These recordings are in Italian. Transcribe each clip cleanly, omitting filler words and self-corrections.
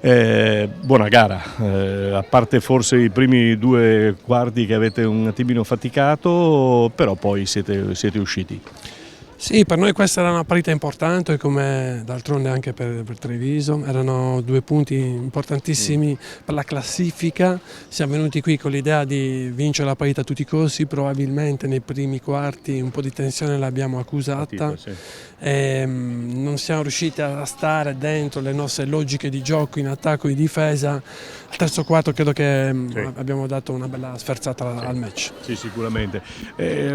Buona gara, a parte forse i primi due quarti che avete un attimino faticato, però poi siete usciti. Sì, per noi questa era una partita importante, come d'altronde anche per Treviso, erano 2 punti importantissimi per la classifica. Siamo venuti qui con l'idea di vincere la partita a tutti i costi, probabilmente nei primi quarti un po' di tensione l'abbiamo accusata. Non siamo riusciti a stare dentro le nostre logiche di gioco in attacco e in difesa. Al terzo quarto credo che abbiamo dato una bella sferzata al match. Sì, sicuramente.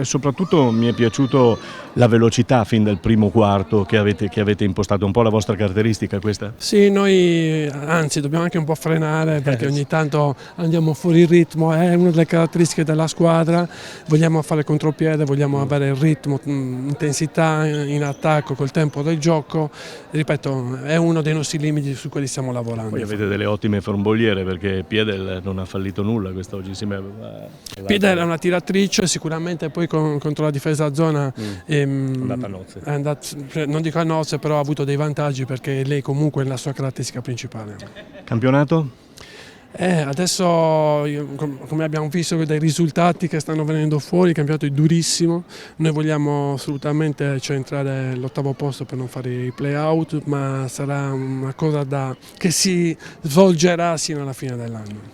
Soprattutto mi è piaciuto la velocità fin dal primo quarto che avete impostato, un po' la vostra caratteristica questa? Sì, noi anzi dobbiamo anche un po' frenare perché ogni tanto andiamo fuori il ritmo, è una delle caratteristiche della squadra, vogliamo fare contropiede, vogliamo avere il ritmo, intensità in attacco col tempo del gioco, ripeto è uno dei nostri limiti su cui stiamo lavorando. Poi avete delle ottime fromboliere perché Piedel non ha fallito nulla quest'oggi. Piedel è una tiratrice, sicuramente poi contro la difesa a zona è andata a nozze. Non dico a nozze, però ha avuto dei vantaggi perché lei comunque è la sua caratteristica principale. Campionato? Adesso, come abbiamo visto dai risultati che stanno venendo fuori, il campionato è durissimo, noi vogliamo assolutamente centrare l'8° posto per non fare i play-out, ma sarà una cosa che si svolgerà sino alla fine dell'anno.